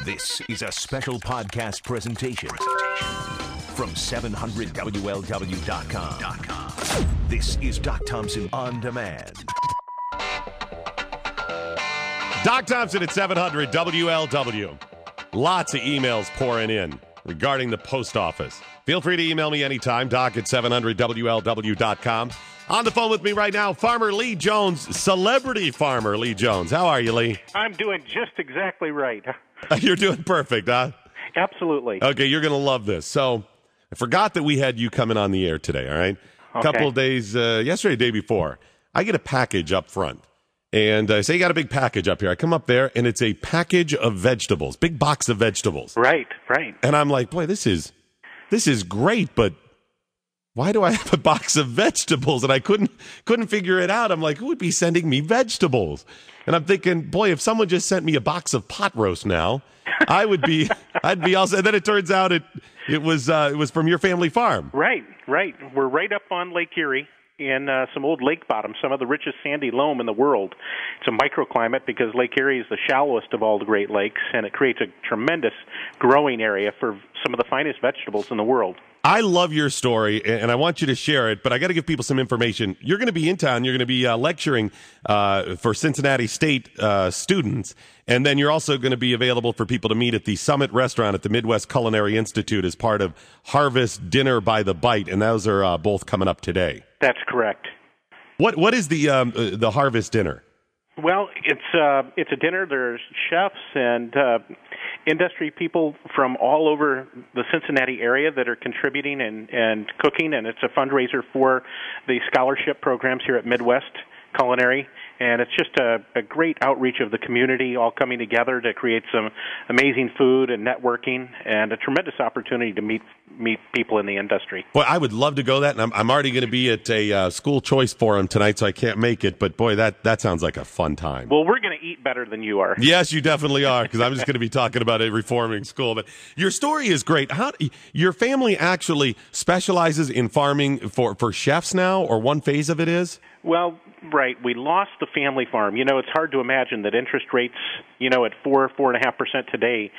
This is a special podcast presentation from 700WLW.com. This is Doc Thompson On Demand. Doc Thompson at 700 WLW. Lots of emails pouring in regarding the post office. Feel free to email me anytime, doc at 700WLW.com. On the phone with me right now, Farmer Lee Jones, celebrity farmer Lee Jones. How are you, Lee? I'm doing just exactly right. You're doing perfect, huh? Absolutely. Okay, you're going to love this. So I forgot that we had you coming on the air today, all right? A couple of days, yesterday, day before, I get a package up front. And I say, you got a big package up here. I come up there, and it's a package of vegetables, big box of vegetables. Right. And I'm like, boy, this is great, but why do I have a box of vegetables? And I couldn't figure it out. I'm like, who would be sending me vegetables? And I'm thinking, boy, if someone just sent me a box of pot roast now, I'd be all set. And then it turns out it was from your family farm. Right. We're right up on Lake Erie in some old lake bottom, some of the richest sandy loam in the world. It's a microclimate because Lake Erie is the shallowest of all the Great Lakes, and it creates a tremendous growing area for some of the finest vegetables in the world. I love your story, and I want you to share it, but I got to give people some information. You're going to be in town. You're going to be lecturing for Cincinnati State students, and then you're also going to be available for people to meet at the Summit Restaurant at the Midwest Culinary Institute as part of Harvest Dinner by the Bite, and those are both coming up today. That's correct. What is the Harvest Dinner? Well, it's a dinner. There's chefs and industry people from all over the Cincinnati area that are contributing and cooking, and it's a fundraiser for the scholarship programs here at Midwest Culinary. And it's just a great outreach of the community all coming together to create some amazing food and networking, and a tremendous opportunity to meet people in the industry. Boy, I would love to go that, and I'm already going to be at a school choice forum tonight, so I can't make it. But boy, that sounds like a fun time. Well, we're going to eat better than you are. Yes, you definitely are, because I'm just going to be talking about a reforming school. But your story is great. Your family actually specializes in farming for chefs now, or one phase of it is? Well, right. We lost the family farm. It's hard to imagine that interest rates, at 4.5% today,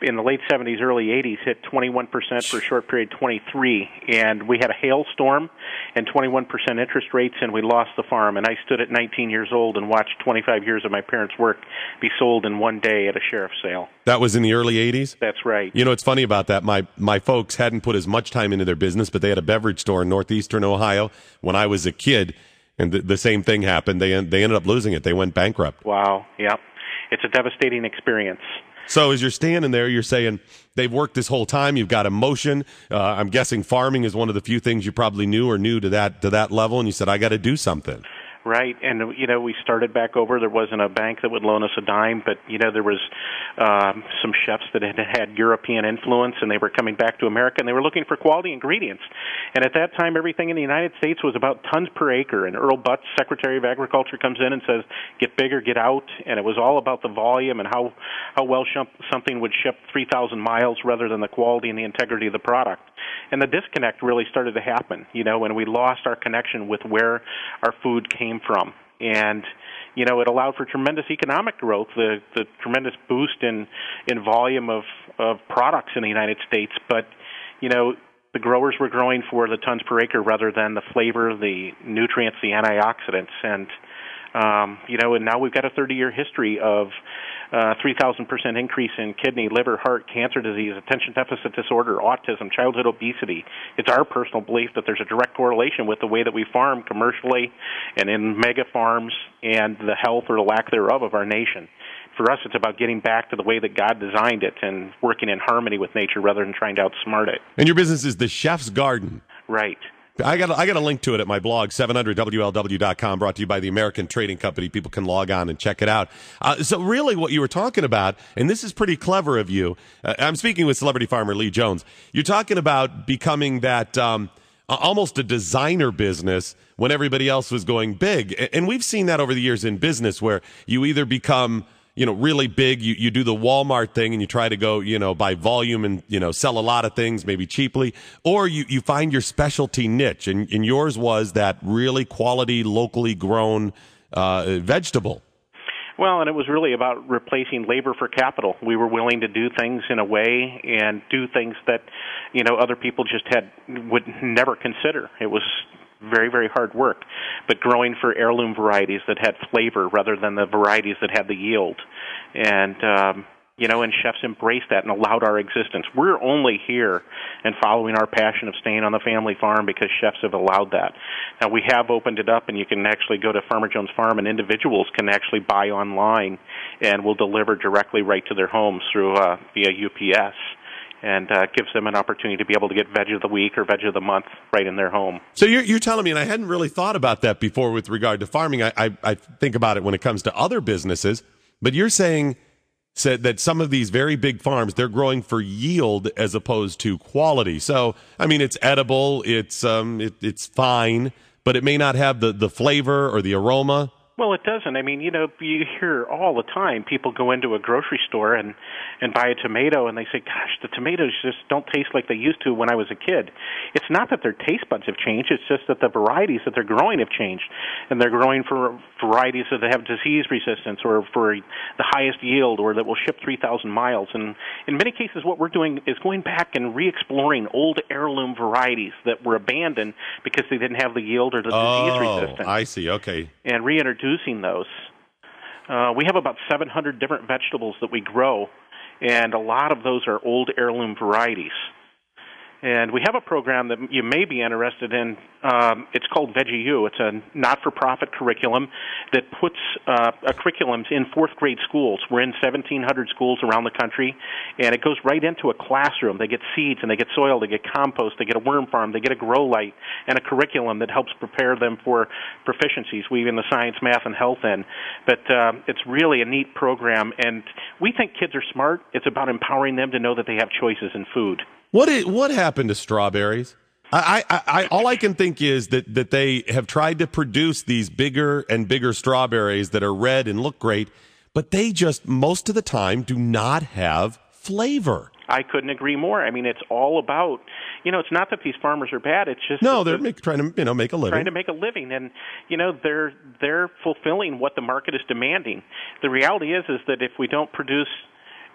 in the late 70s, early 80s, hit 21% for a short period, 23. And we had a hailstorm and 21% interest rates, and we lost the farm. And I stood at 19 years old and watched 25 years of my parents' work be sold in one day at a sheriff's sale. That was in the early 80s? That's right. It's funny about that. My folks hadn't put as much time into their business, but they had a beverage store in northeastern Ohio when I was a kid. And the same thing happened. They ended up losing it. They went bankrupt. Wow. Yeah. It's a devastating experience. So as you're standing there, you're saying they've worked this whole time. You've got emotion. I'm guessing farming is one of the few things you probably knew or knew to that level. And you said, I got to do something. Right, and we started back over. There wasn't a bank that would loan us a dime, but there was some chefs that had European influence, and they were coming back to America, and they were looking for quality ingredients. And at that time, everything in the United States was about tons per acre. And Earl Butz, Secretary of Agriculture, comes in and says, "Get bigger, get out." And it was all about the volume and how well something would ship 3,000 miles rather than the quality and the integrity of the product. And the disconnect really started to happen, when we lost our connection with where our food came from. And, it allowed for tremendous economic growth, the tremendous boost in volume of products in the United States. But, the growers were growing for the tons per acre rather than the flavor, the nutrients, the antioxidants. And, and now we've got a 30-year history of 3,000% increase in kidney, liver, heart, cancer disease, attention deficit disorder, autism, childhood obesity. It's our personal belief that there's a direct correlation with the way that we farm commercially and in mega farms and the health or the lack thereof of our nation. For us, it's about getting back to the way that God designed it and working in harmony with nature rather than trying to outsmart it. And your business is the Chef's Garden. Right. I got a link to it at my blog, 700WLW.com, brought to you by the American Trading Company. People can log on and check it out. So really what you were talking about, and this is pretty clever of you, I'm speaking with celebrity farmer Lee Jones. You're talking about becoming that almost a designer business when everybody else was going big. And we've seen that over the years in business where you either become really big, you do the Walmart thing and you try to go, by volume and, sell a lot of things, maybe cheaply, or you find your specialty niche, and yours was that really quality, locally grown vegetable. Well, and it was really about replacing labor for capital. We were willing to do things in a way and do things that, other people just would never consider. It was very, very hard work, but growing for heirloom varieties that had flavor rather than the varieties that had the yield. And, and chefs embraced that and allowed our existence. We're only here and following our passion of staying on the family farm because chefs have allowed that. Now, we have opened it up, and you can actually go to Farmer Jones Farm, and individuals can actually buy online, and we'll deliver directly right to their homes through via UPS. And gives them an opportunity to be able to get Veg of the Week or Veg of the Month right in their home. So you're telling me, and I hadn't really thought about that before with regard to farming. I think about it when it comes to other businesses, but you're saying that some of these very big farms, they're growing for yield as opposed to quality. So, I mean, it's edible, it's fine, but it may not have the flavor or the aroma. Well, it doesn't. I mean, you hear all the time people go into a grocery store and buy a tomato, and they say, gosh, the tomatoes just don't taste like they used to when I was a kid. It's not that their taste buds have changed. It's just that the varieties that they're growing have changed, and they're growing for varieties that have disease resistance or for the highest yield or that will ship 3,000 miles. And in many cases, what we're doing is going back and re-exploring old heirloom varieties that were abandoned because they didn't have the yield or the disease resistance. I see. Okay. And reintroducing those. We have about 700 different vegetables that we grow, and a lot of those are old heirloom varieties. And we have a program that you may be interested in. It's called VeggieU. It's a not-for-profit curriculum that puts curriculums in fourth-grade schools. We're in 1,700 schools around the country, and it goes right into a classroom. They get seeds, and they get soil, they get compost, they get a worm farm, they get a grow light, and a curriculum that helps prepare them for proficiencies, weaving the science, math, and health in. But it's really a neat program, and we think kids are smart. It's about empowering them to know that they have choices in food. What happened to strawberries? All I can think is that they have tried to produce these bigger and bigger strawberries that are red and look great, but they just most of the time do not have flavor. I couldn't agree more. I mean, it's all about, it's not that these farmers are bad. It's just they're trying to make a living. Trying to make a living, and they're fulfilling what the market is demanding. The reality is that if we don't produce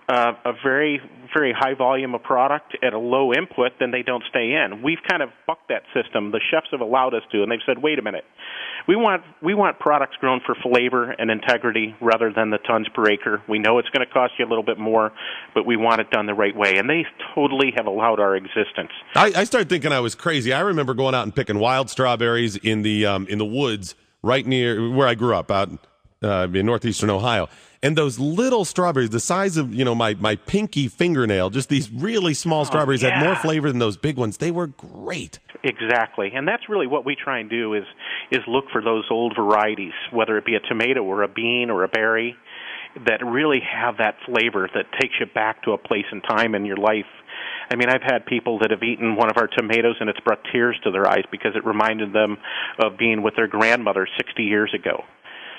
a very, very high volume of product at a low input, then they don't stay in. We've kind of bucked that system. The chefs have allowed us to, and they've said, wait a minute. We want products grown for flavor and integrity rather than the tons per acre. We know it's going to cost you a little bit more, but we want it done the right way, and they totally have allowed our existence. I started thinking I was crazy. I remember going out and picking wild strawberries in the woods right near where I grew up, out in northeastern Ohio. And those little strawberries, the size of, my pinky fingernail, just these really small strawberries had more flavor than those big ones. They were great. Exactly. And that's really what we try and do is look for those old varieties, whether it be a tomato or a bean or a berry, that really have that flavor that takes you back to a place and time in your life. I mean, I've had people that have eaten one of our tomatoes and it's brought tears to their eyes because it reminded them of being with their grandmother 60 years ago.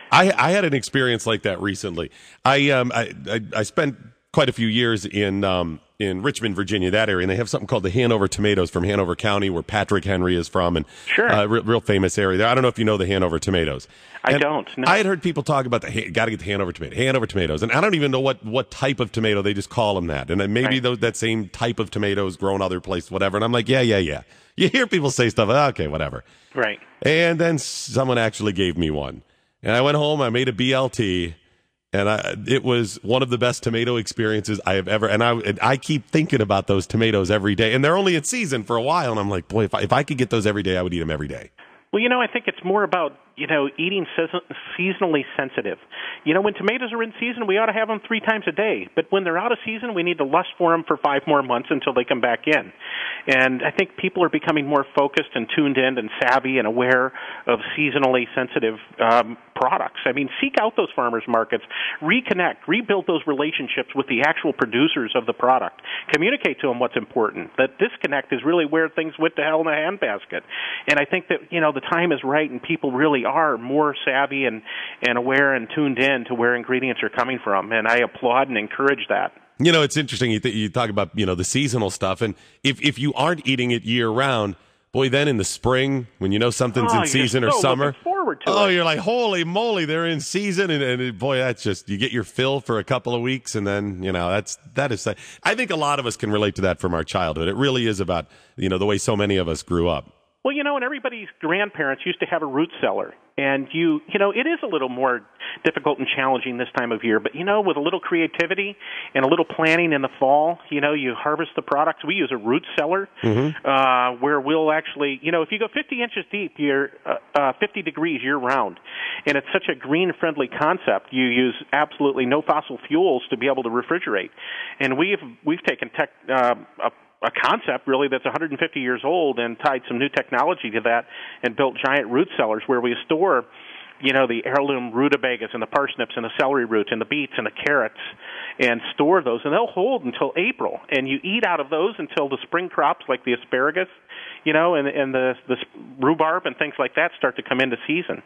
I had an experience like that recently. I spent quite a few years in Richmond, Virginia, that area, and they have something called the Hanover tomatoes from Hanover County, where Patrick Henry is from, and real famous area there. I don't know if you know the Hanover tomatoes. I don't. No. I had heard people talk about got to get the Hanover tomatoes, and I don't even know what type of tomato, they just call them that, and then maybe that same type of tomato is grown other places, whatever. And I'm like, yeah. You hear people say stuff, okay, whatever. Right. And then someone actually gave me one. And I went home, I made a BLT, and it was one of the best tomato experiences I have ever. And I keep thinking about those tomatoes every day. And they're only in season for a while. And I'm like, boy, if I could get those every day, I would eat them every day. Well, I think it's more about, eating seasonally sensitive. When tomatoes are in season, we ought to have them 3 times a day. But when they're out of season, we need to lust for them for 5 more months until they come back in. And I think people are becoming more focused and tuned in and savvy and aware of seasonally sensitive products. I mean, seek out those farmers markets, reconnect, rebuild those relationships with the actual producers of the product. Communicate to them what's important. That disconnect is really where things went to hell in a handbasket. And I think that, the time is right and people really are more savvy and aware and tuned in to where ingredients are coming from. And I applaud and encourage that. It's interesting. You talk about, the seasonal stuff. And if you aren't eating it year round, boy, then in the spring, when you know something's in season or summer, looking forward to it. You're like, holy moly, they're in season, and boy, that's just, you get your fill for a couple of weeks, and then that is. I think a lot of us can relate to that from our childhood. It really is about the way so many of us grew up. Well, and everybody's grandparents used to have a root cellar, and it is a little more difficult and challenging this time of year, but with a little creativity and a little planning in the fall, you harvest the products. We use a root cellar, where we'll actually, if you go 50 inches deep, you're 50 degrees year round, and it's such a green friendly concept. You use absolutely no fossil fuels to be able to refrigerate, and we've taken a concept really that's 150 years old and tied some new technology to that and built giant root cellars where we store the heirloom rutabagas and the parsnips and the celery roots and the beets and the carrots, and store those, and they'll hold until April, and you eat out of those until the spring crops like the asparagus and the rhubarb and things like that start to come into season.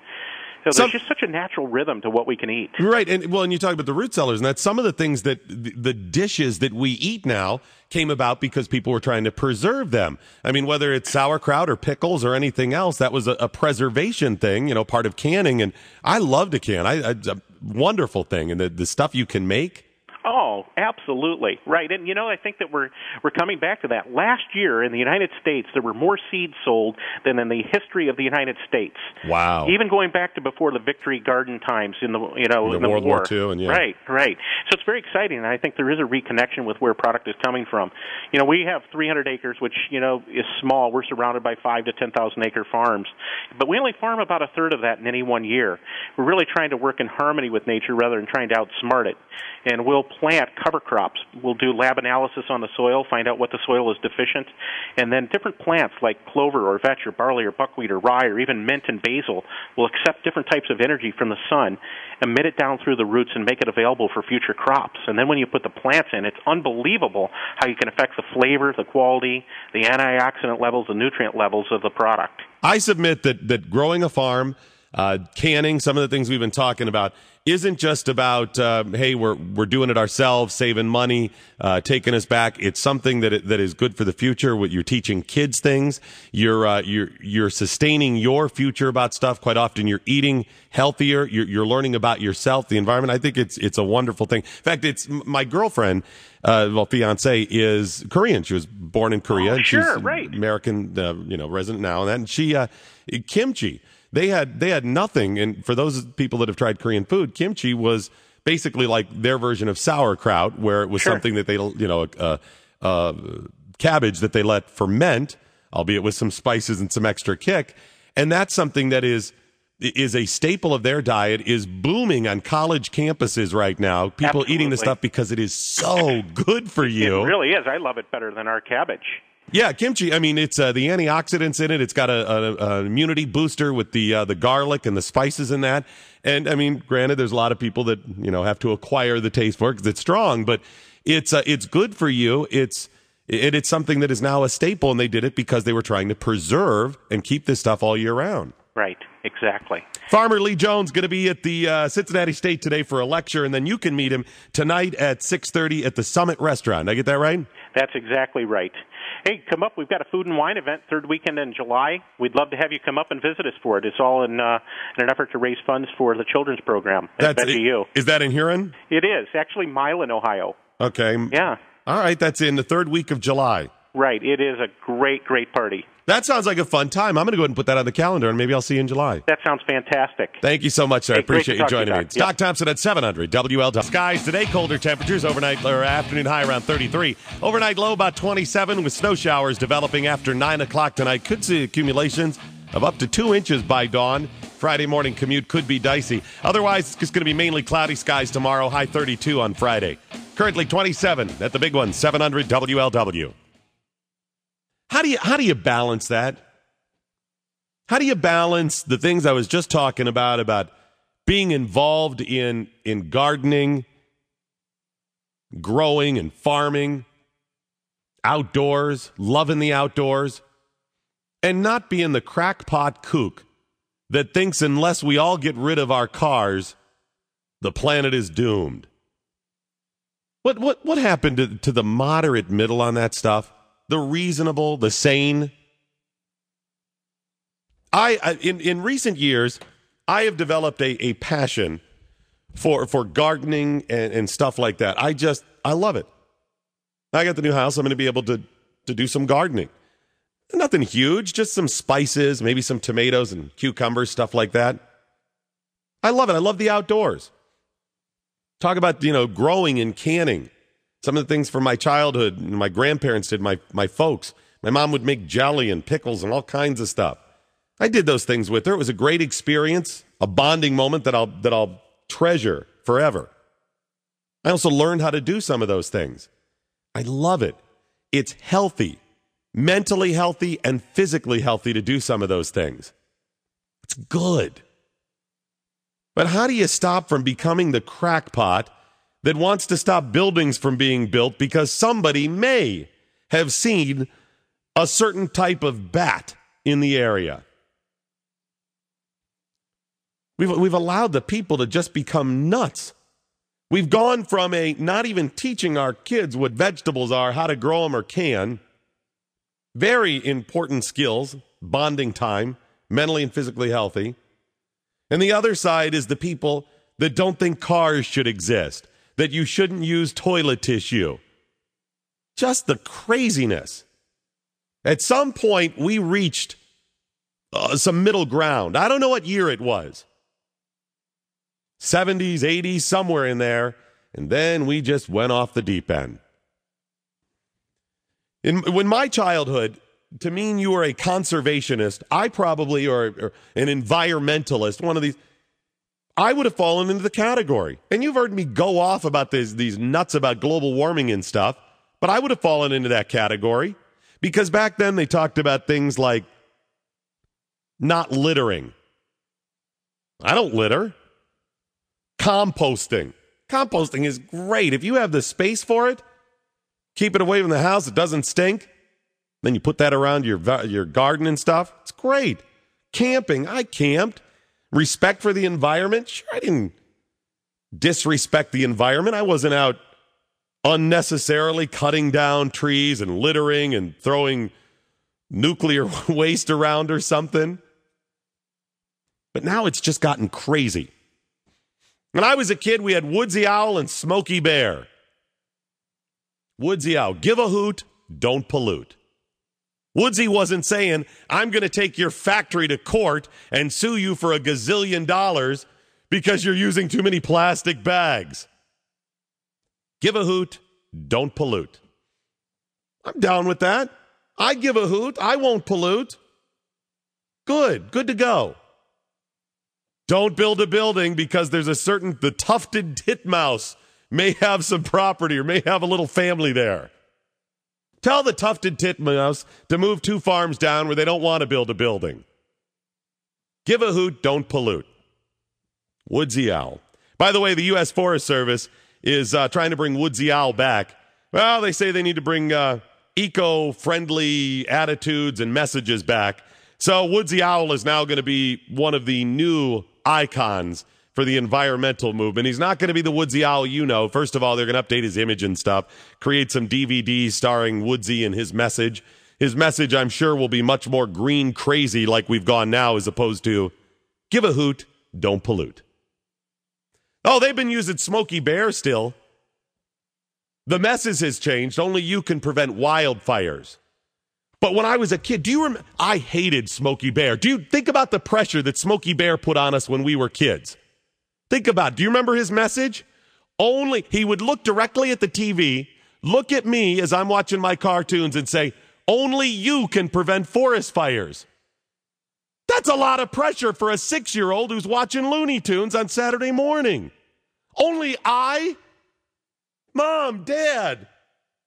So there's just such a natural rhythm to what we can eat. Right. And you talk about the root cellars, and that's some of the things that the dishes that we eat now came about because people were trying to preserve them. I mean, whether it's sauerkraut or pickles or anything else, that was a preservation thing, part of canning. And I love to can. It's a wonderful thing. And the stuff you can make. Oh, absolutely. Right. And, I think that we're coming back to that. Last year in the United States, there were more seeds sold than in the history of the United States. Wow. Even going back to before the Victory Garden times in the World War II. And Right. So it's very exciting, and I think there is a reconnection with where product is coming from. We have 300 acres, which, is small. We're surrounded by 5,000 to 10,000 acre farms, but we only farm about a third of that in any one year. We're really trying to work in harmony with nature rather than trying to outsmart it, and we'll plant cover crops. We'll do lab analysis on the soil, find out what the soil is deficient, and then different plants like clover or vetch or barley or buckwheat or rye or even mint and basil will accept different types of energy from the sun, emit it down through the roots, and make it available for future crops. And then when you put the plants in, it's unbelievable how you can affect the flavor, the quality, the antioxidant levels, the nutrient levels of the product. I submit that growing a farm, canning, some of the things we've been talking about, isn't just about hey, we're doing it ourselves, saving money, taking us back. It's something that is good for the future. You're teaching kids things. You're sustaining your future about stuff. Quite often, you're eating healthier. You're learning about yourself, the environment. I think it's a wonderful thing. In fact, it's my girlfriend, fiance, is Korean. She was born in Korea. Oh, sure, she's right. American, resident now. And she kimchi. They had nothing, and for those people that have tried Korean food, kimchi was basically like their version of sauerkraut, where it was something that they, cabbage that they let ferment, albeit with some spices and some extra kick, and that's something that is a staple of their diet, is booming on college campuses right now. People eating this stuff because it is so good for you. It really is. I love it better than our cabbage. Yeah, kimchi. I mean, it's the antioxidants in it. It's got an immunity booster with the garlic and the spices in that. And I mean, granted, there's a lot of people that have to acquire the taste for it because it's strong, but it's good for you. It's something that is now a staple, and they did it because they were trying to preserve and keep this stuff all year round. Right, exactly. Farmer Lee Jones going to be at the Cincinnati State today for a lecture, and then you can meet him tonight at 6:30 at the Summit Restaurant. Did I get that right? That's exactly right. Hey, come up. We've got a food and wine event third weekend in July. We'd love to have you come up and visit us for it. It's all in an effort to raise funds for the children's program at BetU. Is that in Huron? It is. Actually, Milan, Ohio. Okay. Yeah. All right. That's in the third week of July. Right. It is a great, great party. That sounds like a fun time. I'm going to go ahead and put that on the calendar, and maybe I'll see you in July. That sounds fantastic. Thank you so much, sir. I appreciate you joining me. It's Yep. Doc Thompson at 700 WL. Skies today, colder temperatures, overnight or afternoon high around 33. Overnight low about 27 with snow showers developing after 9 o'clock tonight. Could see accumulations of up to 2 inches by dawn. Friday morning commute could be dicey. Otherwise, it's just going to be mainly cloudy skies tomorrow, high 32 on Friday. Currently 27 at the big one, 700 WLW. How do you balance that? How do you balance the things I was just talking about being involved in gardening, growing and farming, outdoors, loving the outdoors, and not being the crackpot kook that thinks unless we all get rid of our cars, the planet is doomed? What happened to the moderate middle on that stuff? The reasonable, the sane? In recent years, I have developed a passion for gardening and stuff like that. I love it. I got the new house. I'm going to be able to do some gardening. Nothing huge, just some spices, maybe some tomatoes and cucumbers, stuff like that. I love it. I love the outdoors. Talk about, growing and canning. Some of the things from my childhood, my grandparents did, my folks. My mom would make jelly and pickles and all kinds of stuff. I did those things with her. It was a great experience, a bonding moment that I'll treasure forever. I also learned how to do some of those things. I love it. It's healthy, mentally healthy and physically healthy to do some of those things. It's good. But how do you stop from becoming the crackpot that wants to stop buildings from being built because somebody may have seen a certain type of bat in the area? We've allowed the people to just become nuts. We've gone from not even teaching our kids what vegetables are, how to grow them or can. Very important skills, bonding time, mentally and physically healthy. And the other side is the people that don't think cars should exist, that you shouldn't use toilet tissue. Just the craziness. At some point, we reached some middle ground. I don't know what year it was. 70s, 80s, somewhere in there. And then we just went off the deep end. When my childhood, to mean you were a conservationist, I probably, or an environmentalist, one of these, I would have fallen into the category. And you've heard me go off about these nuts about global warming and stuff, but I would have fallen into that category because back then they talked about things like not littering. I don't litter. Composting. Composting is great. If you have the space for it, keep it away from the house, it doesn't stink. Then you put that around your garden and stuff. It's great. Camping. I camped. Respect for the environment. Sure, I didn't disrespect the environment. I wasn't out unnecessarily cutting down trees and littering and throwing nuclear waste around or something. But now it's just gotten crazy. When I was a kid, we had Woodsy Owl and Smokey Bear. Woodsy Owl, give a hoot, don't pollute. Woodsy wasn't saying, I'm going to take your factory to court and sue you for $1 gazillion because you're using too many plastic bags. Give a hoot, don't pollute. I'm down with that. I give a hoot, I won't pollute. Good to go. Don't build a building because there's the tufted titmouse may have some property or may have a little family there. Tell the tufted titmouse to move 2 farms down where they don't want to build a building. Give a hoot, don't pollute. Woodsy Owl. By the way, the U.S. Forest Service is trying to bring Woodsy Owl back. Well, they say they need to bring eco-friendly attitudes and messages back. So Woodsy Owl is now going to be one of the new icons for the environmental movement. He's not going to be the Woodsy Owl you know. First of all, they're going to update his image and stuff, create some DVDs starring Woodsy and his message. His message, I'm sure, will be much more green crazy like we've gone now as opposed to give a hoot, don't pollute. Oh, they've been using Smokey Bear still. The message has changed. Only you can prevent wildfires. But when I was a kid, do you remember? I hated Smokey Bear. Do you think about the pressure that Smokey Bear put on us when we were kids? Think about it. Do you remember his message? He would look directly at the TV, look at me as I'm watching my cartoons and say, only you can prevent forest fires. That's a lot of pressure for a 6-year-old who's watching Looney Tunes on Saturday morning. Only I? Mom, Dad,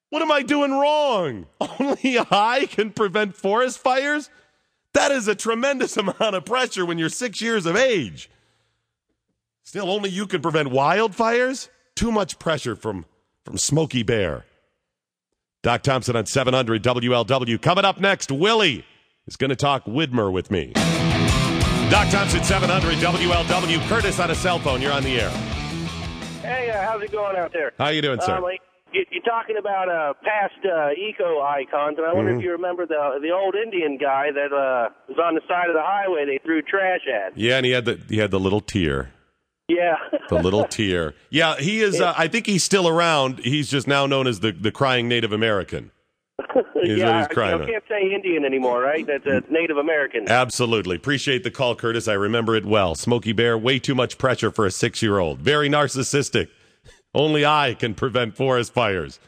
what am I doing wrong? Only I can prevent forest fires? That is a tremendous amount of pressure when you're 6 years of age. Still, only you can prevent wildfires? Too much pressure from Smokey Bear. Doc Thompson on 700 WLW. Coming up next, Willie is going to talk Widmer with me. Doc Thompson, 700 WLW. Curtis on a cell phone. You're on the air. Hey, how's it going out there? How you doing, sir? you're talking about past eco icons, and I wonder if you remember the old Indian guy that was on the side of the highway they threw trash at. Yeah, and he had the little tear. Yeah. The little tear. Yeah, he is. I think he's still around. He's just now known as the crying Native American. He's crying. I can't say Indian anymore, right? That's a Native American. Absolutely. Appreciate the call, Curtis. I remember it well. Smokey Bear, way too much pressure for a 6-year-old. Very narcissistic. Only I can prevent forest fires.